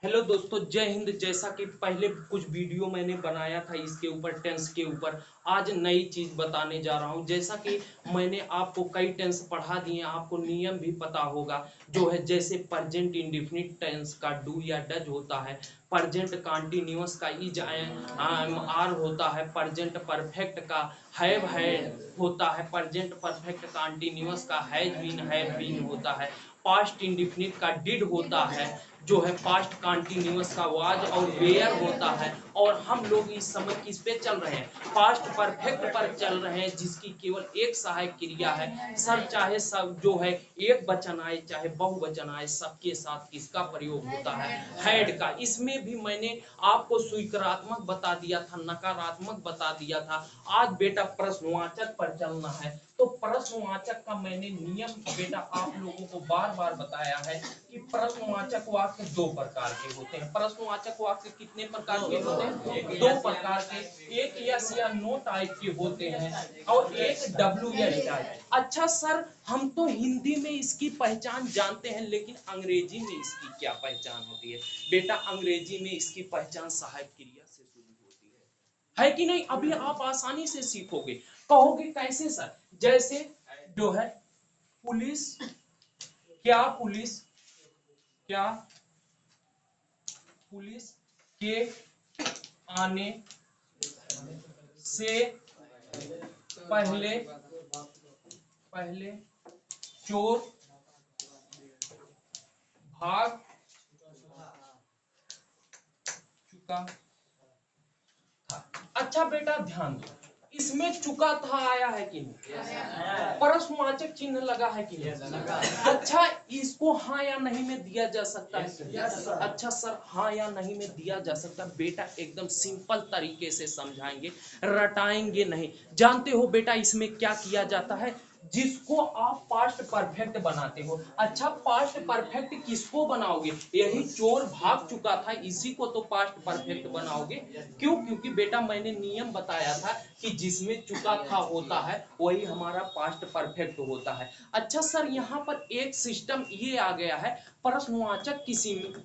Hello दोस्तों, जय हिंद। जैसा कि पहले कुछ वीडियो मैंने बनाया था इसके ऊपर, टेंस के ऊपर, आज नई चीज बताने जा रहा हूं। जैसा कि मैंने आपको कई टेंस पढ़ा दिए, आपको नियम भी पता होगा जो है। जैसे प्रेजेंट इंडेफिनिट टेंस का डू या डज होता है, प्रेजेंट कंटीन्यूअस का इज आर होता है, प्रेजेंट परफेक्ट का हैव हैड होता है, प्रेजेंट परफेक्ट कंटीन्यूअस का हैव बीन होता है, पास्ट इंडेफिनिट का डिड होता है, जो है पास्ट कंटिन्यूअस का वाज और वेयर होता है। और हम लोग इस समय किस पे चल रहे हैं? पास्ट परफेक्ट पर चल रहे हैं, जिसकी केवल एक सहायक क्रिया है सर। चाहे सब जो है एक वचन आए चाहे बहुवचन आए, सबके साथ किसका प्रयोग होता है? हैड का। इसमें भी मैंने आपको स्वीकारात्मक बता दिया था, नकारात्मक बता दिया था। आज बेटा प्रश्नवाचक पर चलना है। तो प्रश्नवाचक का मैंने नियम बेटा आप लोगों को बार बार बताया है कि प्रश्नवाचक वाक्य दो प्रकार के होते हैं। प्रश्नवाचक वाक्य कितने प्रकार के होते हैं? दो प्रकार के। एक यस या नो टाइप के होते हैं और एक डब्ल्यू एस टाइप। अच्छा सर, हम तो हिंदी में इसकी पहचान जानते हैं, लेकिन अंग्रेजी में इसकी क्या पहचान होती है? बेटा अंग्रेजी में इसकी पहचान सहायक क्रिया से शुरू होती है कि नहीं? अभी आप आसानी से सीखोगे। कहोगे कैसे सर? जैसे जो है पुलिस, क्या पुलिस, क्या पुलिस के आने से पहले पहले चोर भाग चुका था। अच्छा बेटा ध्यान दो, इसमें चुका था आया है कि नहीं? प्रश्नवाचक चिन्ह लगा है कि नहीं? अच्छा, इसको हाँ या नहीं में दिया जा सकता है? अच्छा सर, हाँ या नहीं में दिया जा सकता है। बेटा एकदम सिंपल तरीके से समझाएंगे, रटाएंगे नहीं। जानते हो बेटा इसमें क्या किया जाता है? जिसको आप पास्ट परफेक्ट बनाते हो। अच्छा, पास्ट परफेक्ट किसको बनाओगे? यही चोर भाग चुका था, इसी को तो पास्ट परफेक्ट बनाओगे। क्यों? क्योंकि बेटा मैंने नियम बताया था कि जिसमें चुका था होता है वही हमारा पास्ट परफेक्ट होता है। अच्छा सर, यहाँ पर एक सिस्टम ये आ गया है, प्रश्नवाचक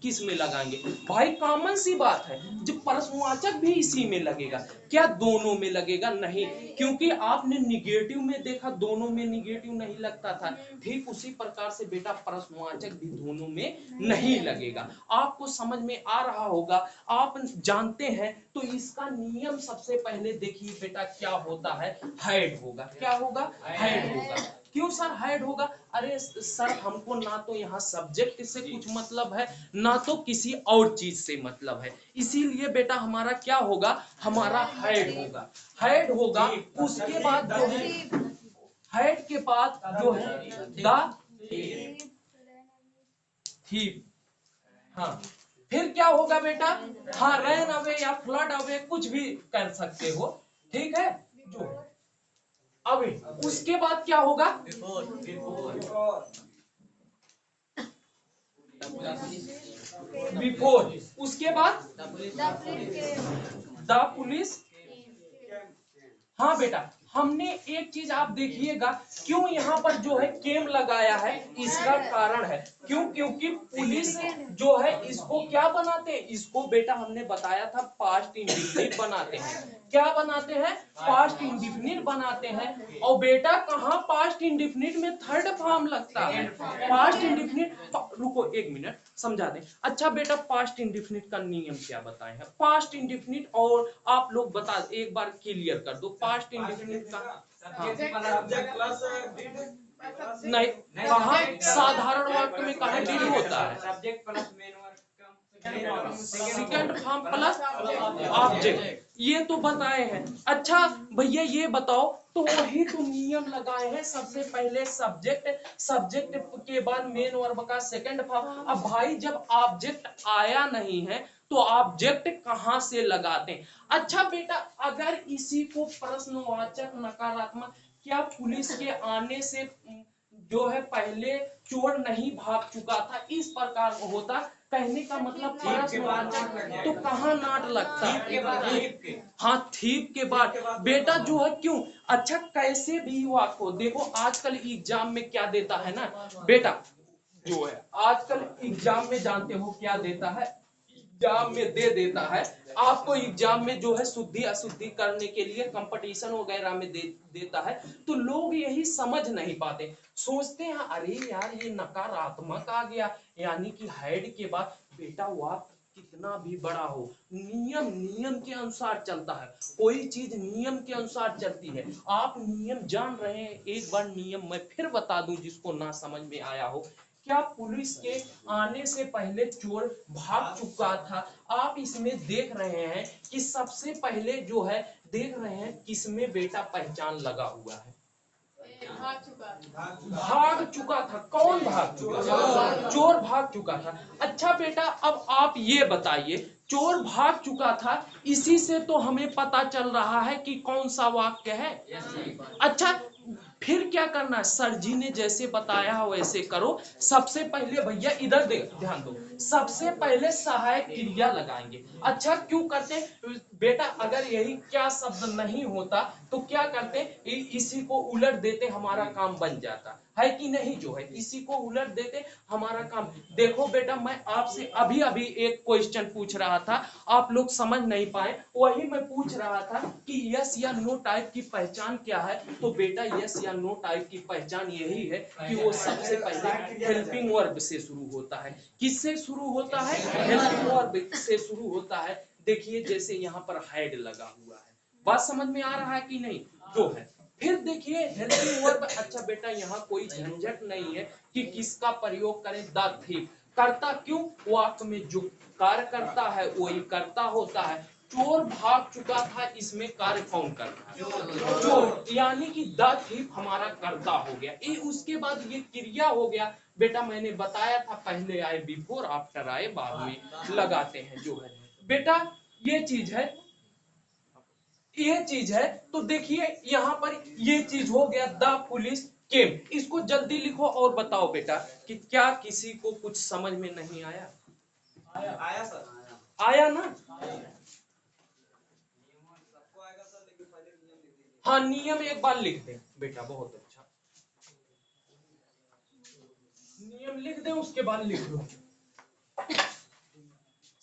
किस में लगाएंगे? भाई कॉमन सी बात है, जब प्रश्नवाचक भी इसी में लगेगा। क्या दोनों में लगेगा? नहीं, क्योंकि आपने निगेटिव में देखा, दोनों में निगेटिव नहीं लगता था। ठीक उसी प्रकार से बेटा प्रश्नवाचक भी दोनों में नहीं लगेगा। आपको समझ में आ रहा होगा, आप जानते हैं। तो इसका नियम सबसे पहले देखिए बेटा, क्या होता है? हैड होगा। क्या होगा? हैड होगा। क्यों सर हैड होगा? अरे सर, हमको ना तो यहाँ सब्जेक्ट से कुछ मतलब है, ना तो किसी और चीज से मतलब है। इसीलिए बेटा हमारा क्या होगा? हमारा हैड होगा। हैड होगा। उसके बाद जो है, हैड के बाद जो है द थीप। हाँ, फिर क्या होगा बेटा? हाँ, रैन अवे या फ्लड अवे कुछ भी कर सकते हो। ठीक है। जो अवे, उसके बाद क्या होगा? बिफोर। उसके बाद द पुलिस। हाँ बेटा, हमने एक चीज आप देखिएगा, क्यों यहाँ पर जो है केम लगाया है? इसका कारण है क्यों? क्योंकि पुलिस जो है इसको क्या बनाते हैं? इसको बेटा हमने बताया था पास्ट इंडिफिनिट बनाते हैं। क्या बनाते हैं? पास्ट इंडिफिनिट बनाते हैं। और बेटा कहाँ पास्ट इंडिफिनिट में थर्ड फॉर्म लगता है? पास्ट इंडिफिनिट, रुको एक मिनट समझा दें। अच्छा बेटा, पास्ट इंडिफिनिट का नियम क्या बताए हैं? पास्ट इंडिफिनिट और आप लोग बता, एक बार क्लियर कर दो पास्ट इंडिफिनिट का। हाँ। नहीं, कहा साधारण वाक्य में कहा डिड होता है? Subject plus main verb, second form plus object, ये तो बताए हैं। अच्छा भैया ये बताओ, तो वही तो नियम लगाए हैं। सबसे पहले सब्जेक्ट, सब्जेक्ट के बाद मेन वर्ब का सेकंड फॉर्म। अब भाई जब ऑब्जेक्ट आया नहीं है तो ऑब्जेक्ट कहां से लगाते हैं? अच्छा बेटा, अगर इसी को प्रश्नवाचक नकारात्मक, क्या पुलिस के आने से जो है पहले चोर नहीं भाग चुका था, इस प्रकार का होता। कहने का मतलब प्रश्नवाचक, तो कहाँ नाट लगता? हाँ, थीप के बाद बेटा जो है क्यों? अच्छा, कैसे भी वाक्य हो, देखो आजकल एग्जाम में क्या देता है ना बेटा, जो है आजकल एग्जाम में जानते हो क्या देता है? एग्जाम में दे देता है, आपको एग्जाम में जो है शुद्धि अशुद्धि करने के लिए कंपटीशन वगैरह में देता है, तो लोग यही समझ नहीं पाते, सोचते हैं अरे यार ये नकारात्मक आ गया, यानी कि हेड के बाद बेटा वाक कितना भी बड़ा हो, नियम नियम के अनुसार चलता है, कोई चीज नियम के अनुसार चलती है। आप नियम जान रहे हैं, एक बार नियम मैं फिर बता दूं जिसको ना समझ में आया हो, क्या पुलिस के आने से पहले चोर भाग चुका था? आप इसमें देख रहे हैं कि सबसे पहले जो है देख रहे हैं किसमें बेटा पहचान लगा हुआ है, भाग चुका था। कौन भाग चुका था? चोर भाग चुका था। अच्छा बेटा अब आप ये बताइए, चोर भाग चुका था, इसी से तो हमें पता चल रहा है कि कौन सा वाक्य है। अच्छा फिर क्या करना है, सर जी ने जैसे बताया वैसे करो। सबसे पहले भैया इधर ध्यान दो, सबसे पहले सहायक क्रिया लगाएंगे। अच्छा क्यों करते बेटा, अगर यही क्या शब्द नहीं होता तो क्या करते, इसी को उलट देते, हमारा काम बन जाता है कि नहीं, जो है इसी को उलट देते हमारा काम। देखो बेटा मैं आपसे अभी अभी एक क्वेश्चन पूछ रहा था, आप लोग समझ नहीं पाए, वही मैं पूछ रहा था कि यस या नो टाइप की पहचान क्या है। तो बेटा यस या नो टाइप की पहचान यही है कि वो सबसे पहले हेल्पिंग वर्ब से शुरू होता है। किससे शुरू होता है? हेल्पिंग वर्ब से शुरू होता है। देखिए जैसे यहाँ पर हेड लगा हुआ है, बात समझ में आ रहा है कि नहीं, जो है। फिर देखिए हेल्पिंग वर्ब, अच्छा बेटा यहाँ कोई झंझट नहीं है कि किसका प्रयोग करें, द थीफ। करता क्यों, वाक्य में जो कार्य करता है वही करता होता है। चोर भाग चुका था, इसमें कार्य कौन करता है? चोर, यानी कि द थीफ हमारा कर्ता हो गया। ये उसके बाद ये क्रिया हो गया। बेटा मैंने बताया था पहले आए बिफोर, आफ्टर आए बाद में लगाते हैं, जो है बेटा ये चीज है, ये चीज है। तो देखिए यहाँ पर ये चीज हो गया, द पुलिस केम। इसको जल्दी लिखो और बताओ बेटा कि क्या किसी को कुछ समझ में नहीं आया? आया सर, आया ना? हाँ नियम एक बार लिख दे बेटा, बहुत अच्छा, नियम लिख दे उसके बाद लिख लो।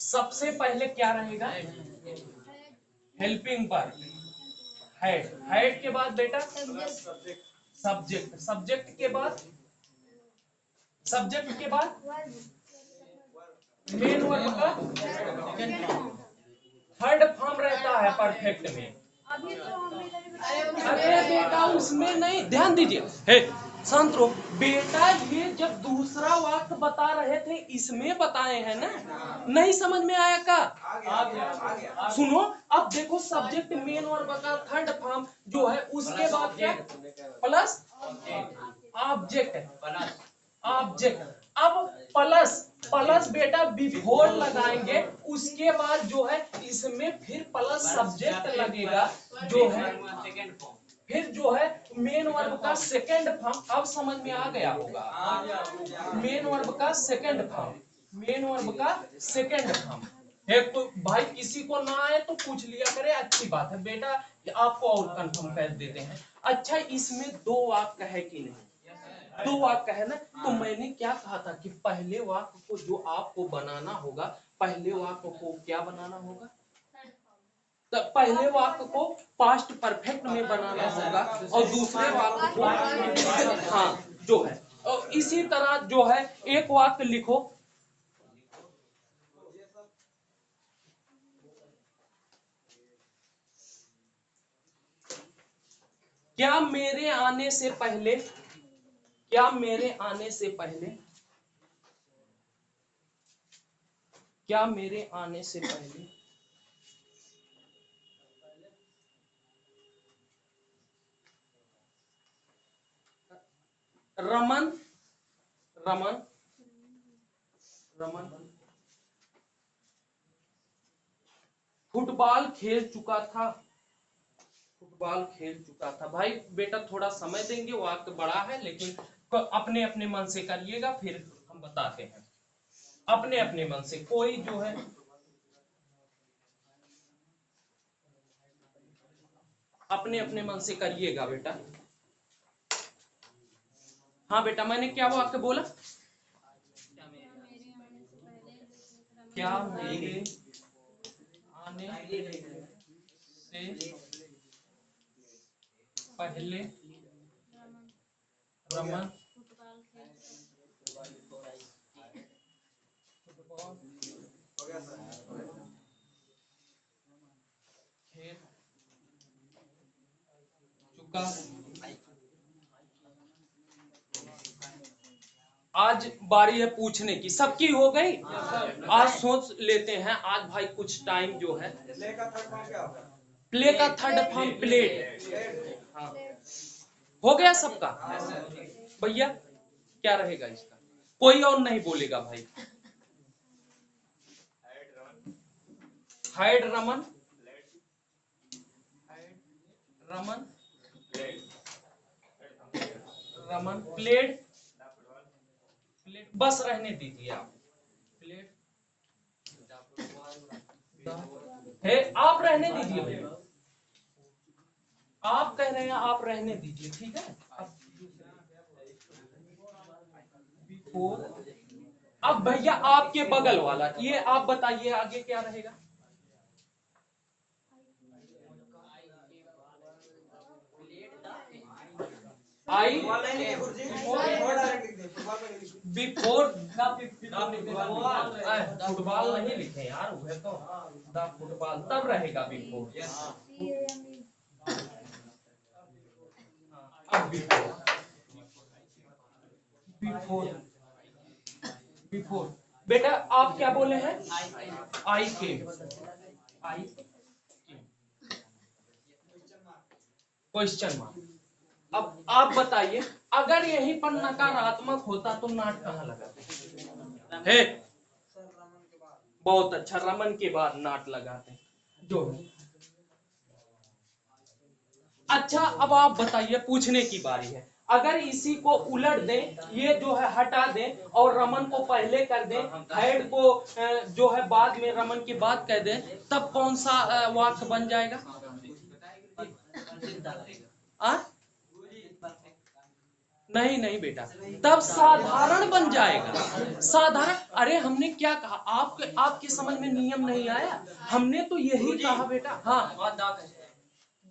सबसे पहले क्या रहेगा, हेल्पिंग वर्ब, हेड, हेड के बाद बेटा सब्जेक्ट, सब्जेक्ट के बाद, सब्जेक्ट के बाद मेन वर्ब का थर्ड फॉर्म रहता है परफेक्ट में। अरे बेटा उसमें नहीं, ध्यान दीजिए, हे शांत रहो बेटा, ये जब दूसरा वाक्य बता रहे थे इसमें बताए हैं ना, नहीं समझ में आया का? आ गया। सुनो अब देखो, सब्जेक्ट मेन वर्ब का थर्ड फॉर्म जो है उसके बाद क्या, प्लस ऑब्जेक्ट, ऑब्जेक्ट। अब प्लस, प्लस बेटा बिफोर लगाएंगे, उसके बाद जो है इसमें फिर प्लस सब्जेक्ट लगेगा, जो है फिर जो है मेन वर्ब का सेकंड फॉर्म। अब समझ में आ गया होगा, मेन वर्ब का सेकंड फॉर्म, मेन वर्ब का सेकंड फॉर्म। एक तो भाई किसी को ना आए तो पूछ लिया करे, अच्छी बात है बेटा, आपको और कंफर्म कर देते हैं। अच्छा इसमें दो वाक्य है कि नहीं, दो वाक्य है ना, तो मैंने क्या कहा था कि पहले वाक्य को जो आपको बनाना होगा, पहले वाक्य को क्या बनाना होगा, तो पहले वाक्य को पास्ट परफेक्ट में बनाना होगा और दूसरे वाक्य को, हाँ जो है, और इसी तरह जो है एक वाक्य लिखो, क्या मेरे आने से पहले, क्या मेरे आने से पहले, क्या मेरे आने से पहले रमन, रमन, रमन फुटबॉल खेल चुका था, फुटबॉल खेल चुका था। भाई बेटा थोड़ा समय देंगे, वाक्य बड़ा है लेकिन अपने अपने मन से करिएगा, फिर हम बताते हैं, अपने अपने मन से कोई जो है, अपने अपने मन से करिएगा बेटा। हाँ बेटा मैंने क्या वाक्य बोला, क्या मेरे आने से पहले रमन फुटबॉल खेल चुका। आज बारी है पूछने की, सबकी हो गई। आज सोच लेते हैं, आज भाई कुछ टाइम जो है। प्ले का थर्ड फॉर्म प्लेट। हाँ, हो गया सबका। भैया क्या रहेगा इसका? कोई और नहीं बोलेगा भाई। Hide Raman, Raman Raman plate, plate बस रहने दीजिए आप। प्लेट है, आप रहने दीजिए भैया। आप कह रहे हैं, आप रहने दीजिए, ठीक है। बिफोर, अब भैया आपके बगल वाला ये आप बताइए आगे क्या रहेगा। आई बिफोर फुटबॉल नहीं लिखे यार, वह तो द फुटबॉल तब रहेगा बिफोर। अब बिफोर बिफोर बेटा आप क्या बोले हैं? आई केम, आई क्वेश्चन मार्क। अब आप बताइए, अगर यहीं पर नकारात्मक होता तो नाट कहाँ लगाते है? बहुत अच्छा, रमन के बाद नाट लगाते जो। अच्छा अब आप बताइए, पूछने की बारी है। अगर इसी को उलट दें, ये जो है हटा दें और रमन को पहले कर दें, हेड को जो है बाद में, रमन की बात कह दें, तब कौन सा वाक्य बन जाएगा? आ? नहीं नहीं बेटा, तब साधारण बन जाएगा। साधारण, अरे हमने क्या कहा, आपके आपके समझ में नियम नहीं आया? हमने तो यही कहा बेटा। हाँ,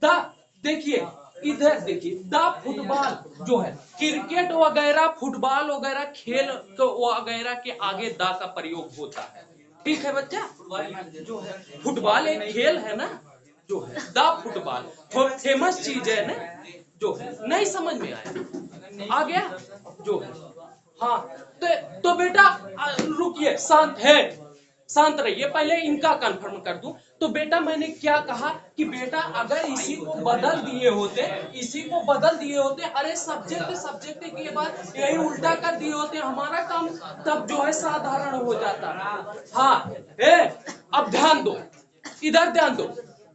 द, देखिए इधर देखिए, द फुटबॉल जो है, क्रिकेट वगैरह फुटबॉल वगैरह खेल तो वगैरह के आगे द का प्रयोग होता है, ठीक है बच्चा। जो है फुटबॉल एक खेल है ना, जो है द फुटबॉल फेमस चीज है ना, जो है नहीं समझ में आया, आ गया जो है। हाँ, तो बेटा रुकिए, शांत है, शांत रहिए, पहले इनका कंफर्म कर दूं। तो बेटा मैंने क्या कहा कि बेटा अगर इसी को बदल दिए होते, इसी को बदल दिए होते, अरे सब्जेक्ट सब्जेक्ट के बाद यही उल्टा कर दिए होते हमारा काम, तब जो है साधारण हो जाता। हाँ, ए, अब ध्यान दो, इधर ध्यान दो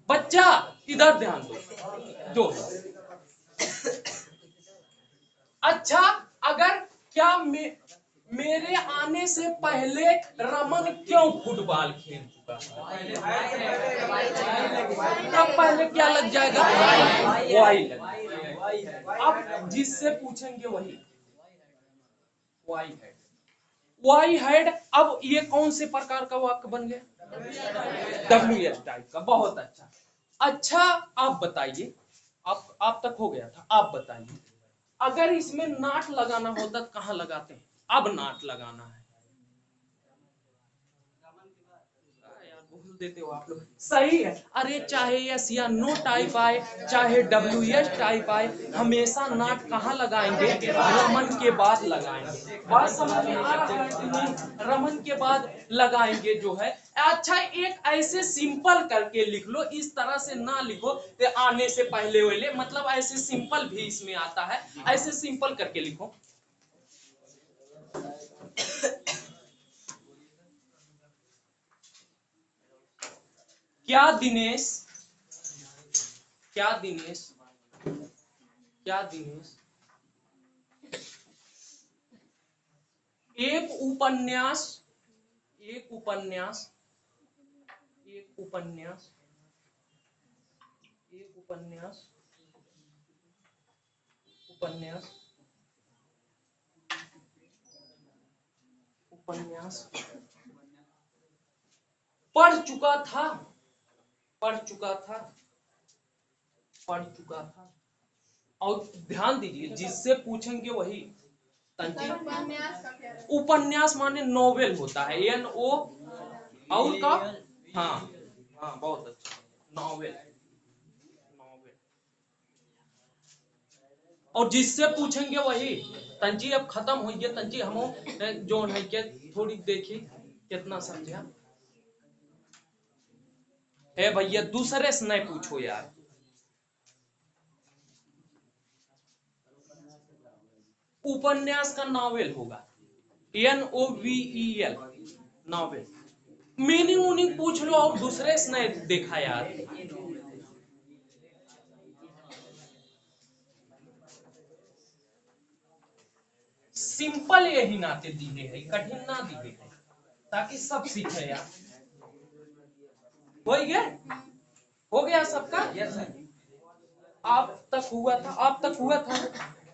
बच्चा, इधर ध्यान दो जो। अच्छा, अगर क्या मेरे आने से पहले रमन क्यों फुटबॉल खेल चुका तब पहले क्या लग जाएगा? वाई लग जाएगा। अब जिससे पूछेंगे वही वाई हेड, वाई हेड। अब ये कौन से प्रकार का वाक्य बन गया? डब्ल्यू एच टाइप का, बहुत अच्छा। अच्छा आप बताइए, आप तक हो गया था, आप बताइए अगर इसमें नाट लगाना होता तो कहाँ लगाते हैं? अब नाट लगाना है। यार बोल देते हो आप लोग, सही है। अरे चाहे यस या नो टाइप आए, चाहे डब्ल्यू एस टाइप आए, हमेशा नाट कहाँ लगाएंगे? रमन के बाद लगाएंगे। बात समझ में आ रहा है कि नहीं? रमन के बाद लगाएंगे जो है। अच्छा एक ऐसे सिंपल करके लिख लो, इस तरह से ना लिखो तो आने से पहले वाले, मतलब ऐसे सिंपल भी इसमें आता है, ऐसे सिंपल करके लिखो। क्या दिनेश, क्या दिनेश, क्या दिनेश एक उपन्यास, एक उपन्यास, एक उपन्यास, एक उपन्यास, उपन्यास, उपन्यास पढ़ चुका था, पढ़ चुका था, पढ़ चुका था। और ध्यान दीजिए, जिससे पूछेंगे वही। उपन्यास माने नोवेल होता है, एन ओ और का, हाँ हाँ बहुत अच्छा, नोवेल, नोवेल। और जिससे पूछेंगे वही। तंजी अब खत्म हो गया, तंजी हम जो है के थोड़ी देखी कितना समझा है भैया, दूसरे से नहीं पूछो यार। उपन्यास का नॉवेल होगा, NOVEL, नॉवेल। मीनिंग उनिंग पूछ लो और दूसरे से नहीं देखा यार। सिंपल यही नाते दिए है, कठिन ना दिए है, ताकि सब सीखे यार। हो गया, हो गया सबका। आप तक हुआ था, आप तक हुआ था।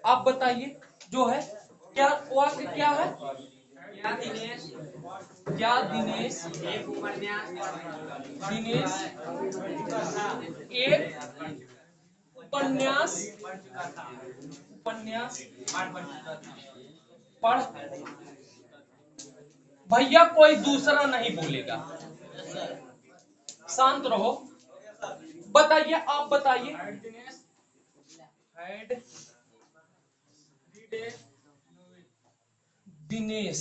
आप बताइए जो है क्या वाक्य क्या है। क्या दिनेश, दिनेश एक उपन्यास, उपन्यास पढ़। भैया कोई दूसरा नहीं बोलेगा, शांत रहो। बताइए, आप बताइए। हेड दिनेश,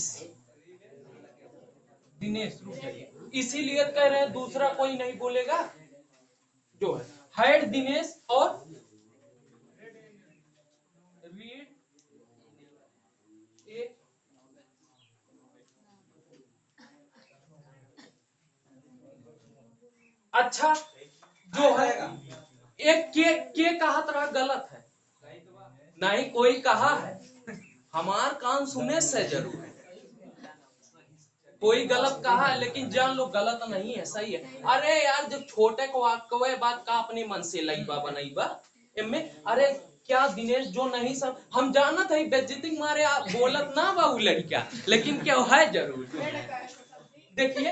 दिनेश रुक जाइए, इसीलिए कह रहे हैं दूसरा कोई नहीं बोलेगा। जो है हेड दिनेश और रीड ए। अच्छा जो है एक के कहा तरह गलत है, नहीं कोई कहा है, हमार कान सुने से जरूर है। कोई गलत कहा है लेकिन जान लो गलत नहीं है, सही है। अरे यार जब छोटे को वाक्य बात का अपने मन से लईबा बनईबा इनमें। अरे क्या दिनेश जो नहीं सब हम जानत है, बेइज्जती मारे आप बोलत ना बा उ लड़का, लेकिन क्या है जरूर। देखिए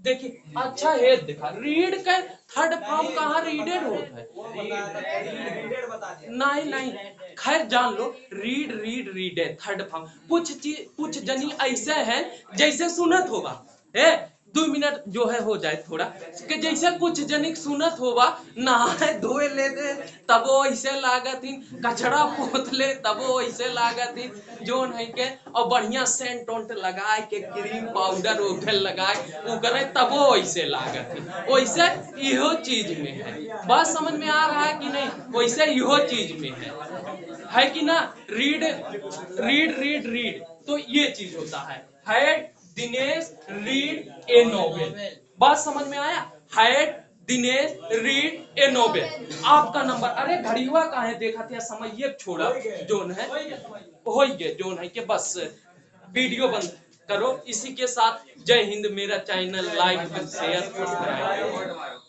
देखिए अच्छा है, देखा रीड का थर्ड फॉर्म कहाँ रीडेड होता है। नहीं नहीं खैर जान लो, रीड रीड रीड है थर्ड फॉर्म। कुछ चीज कुछ जनी ऐसे है जैसे सुनत होगा है। 2 मिनट जो है हो जाए थोड़ा कि जैसे कुछ जनिक सुनत होगा, नहाए धोए ले दे तब वो ऐसे लागत ही, कचड़ा पोत ले तब वो ऐसे लागत ही, जो नहीं के और बढ़िया सेंट ओंट लगाए के क्रीम पाउडर उधर लगाए वो करे तब वो ऐसे लागत ही। वैसे इहो चीज में है, बात समझ में आ रहा है कि नहीं। वैसे इहो चीज में है कि ना। रीड रीड रीड रीड तो ये चीज होता है दिनेश रीड ए नोवेल। बात समझ में आया। Had Dinesh read A novel. आपका नंबर। अरे घड़ीवा का है देखा था समय ये छोड़ा जोन है हो गए जोन है कि बस वीडियो बंद करो। इसी के साथ जय हिंद। मेरा चैनल लाइक शेयर सब्सक्राइब।